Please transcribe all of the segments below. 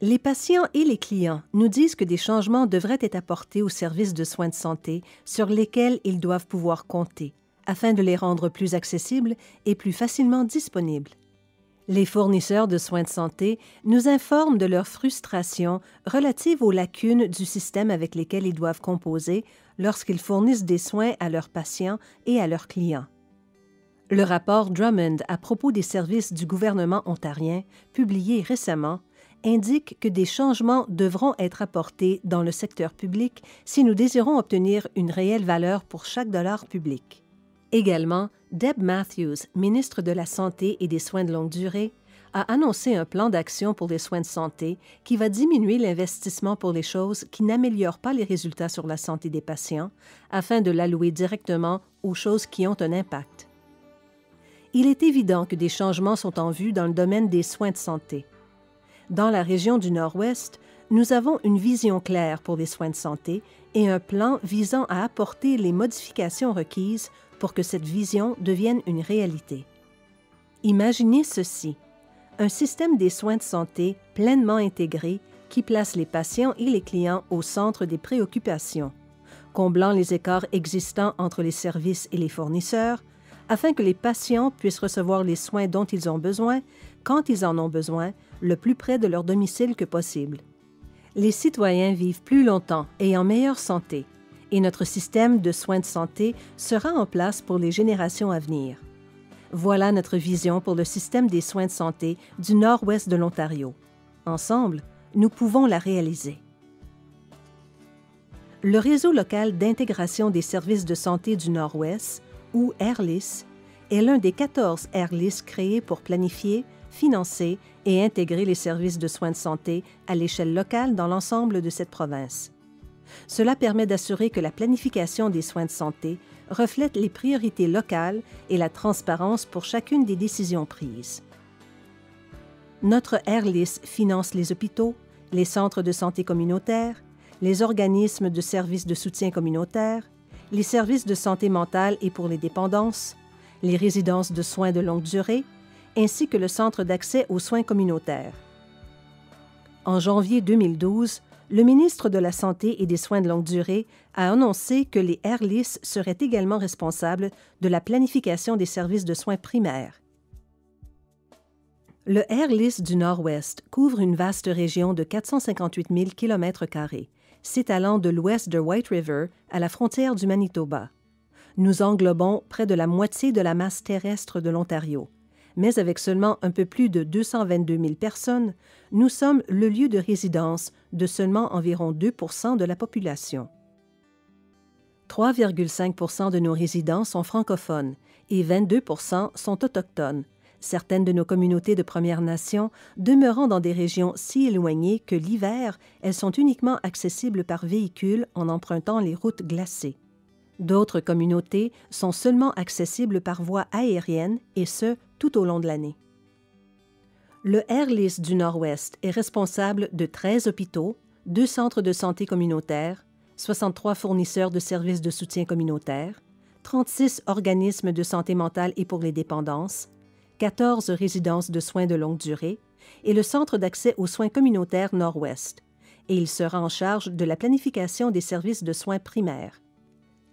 Les patients et les clients nous disent que des changements devraient être apportés aux services de soins de santé sur lesquels ils doivent pouvoir compter, afin de les rendre plus accessibles et plus facilement disponibles. Les fournisseurs de soins de santé nous informent de leur frustration relative aux lacunes du système avec lesquels ils doivent composer lorsqu'ils fournissent des soins à leurs patients et à leurs clients. Le rapport Drummond à propos des services du gouvernement ontarien, publié récemment, indique que des changements devront être apportés dans le secteur public si nous désirons obtenir une réelle valeur pour chaque dollar public. Également, Deb Matthews, ministre de la Santé et des Soins de longue durée, a annoncé un plan d'action pour les soins de santé qui va diminuer l'investissement pour les choses qui n'améliorent pas les résultats sur la santé des patients afin de l'allouer directement aux choses qui ont un impact. Il est évident que des changements sont en vue dans le domaine des soins de santé. Dans la région du Nord-Ouest, nous avons une vision claire pour les soins de santé et un plan visant à apporter les modifications requises pour que cette vision devienne une réalité. Imaginez ceci, un système des soins de santé pleinement intégré qui place les patients et les clients au centre des préoccupations, comblant les écarts existants entre les services et les fournisseurs, afin que les patients puissent recevoir les soins dont ils ont besoin, quand ils en ont besoin, le plus près de leur domicile que possible. Les citoyens vivent plus longtemps et en meilleure santé, et notre système de soins de santé sera en place pour les générations à venir. Voilà notre vision pour le système des soins de santé du nord-ouest de l'Ontario. Ensemble, nous pouvons la réaliser. Le réseau local d'intégration des services de santé du nord-ouest, ou RLIS, est l'un des 14 RLIS créés pour planifier, financer et intégrer les services de soins de santé à l'échelle locale dans l'ensemble de cette province. Cela permet d'assurer que la planification des soins de santé reflète les priorités locales et la transparence pour chacune des décisions prises. Notre RLIS finance les hôpitaux, les centres de santé communautaires, les organismes de services de soutien communautaire, les services de santé mentale et pour les dépendances, les résidences de soins de longue durée, ainsi que le centre d'accès aux soins communautaires. En janvier 2012, le ministre de la Santé et des Soins de longue durée a annoncé que les RLIS seraient également responsables de la planification des services de soins primaires. Le RLIS du Nord-Ouest couvre une vaste région de 458 000 km², s'étalant de l'ouest de White River à la frontière du Manitoba. Nous englobons près de la moitié de la masse terrestre de l'Ontario. Mais avec seulement un peu plus de 222 000 personnes, nous sommes le lieu de résidence de seulement environ 2 % de la population. 3,5 % de nos résidents sont francophones et 22 % sont autochtones, certaines de nos communautés de Premières Nations demeurant dans des régions si éloignées que l'hiver, elles sont uniquement accessibles par véhicule en empruntant les routes glacées. D'autres communautés sont seulement accessibles par voie aérienne, et ce, tout au long de l'année. Le RLIS du Nord-Ouest est responsable de 13 hôpitaux, 2 centres de santé communautaires, 63 fournisseurs de services de soutien communautaire, 36 organismes de santé mentale et pour les dépendances, 14 résidences de soins de longue durée et le Centre d'accès aux soins communautaires Nord-Ouest, et il sera en charge de la planification des services de soins primaires.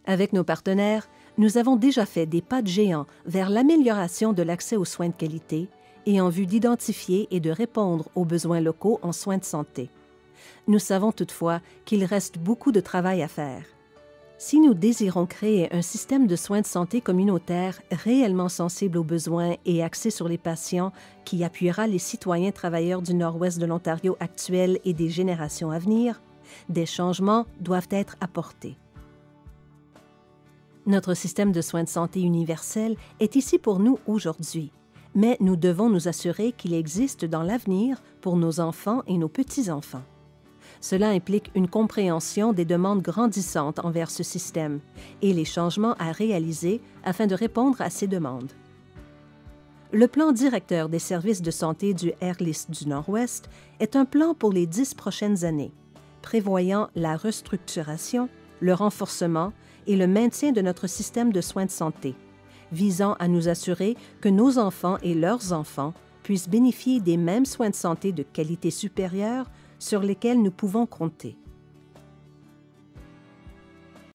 Avec nos partenaires, nous avons déjà fait des pas de géant vers l'amélioration de l'accès aux soins de qualité et en vue d'identifier et de répondre aux besoins locaux en soins de santé. Nous savons toutefois qu'il reste beaucoup de travail à faire. Si nous désirons créer un système de soins de santé communautaire réellement sensible aux besoins et axé sur les patients qui appuiera les citoyens travailleurs du nord-ouest de l'Ontario actuel et des générations à venir, des changements doivent être apportés. Notre système de soins de santé universel est ici pour nous aujourd'hui, mais nous devons nous assurer qu'il existe dans l'avenir pour nos enfants et nos petits-enfants. Cela implique une compréhension des demandes grandissantes envers ce système et les changements à réaliser afin de répondre à ces demandes. Le plan directeur des services de santé du RLIS du Nord-Ouest est un plan pour les 10 prochaines années, prévoyant la restructuration, le renforcement et le maintien de notre système de soins de santé, visant à nous assurer que nos enfants et leurs enfants puissent bénéficier des mêmes soins de santé de qualité supérieure sur lesquels nous pouvons compter.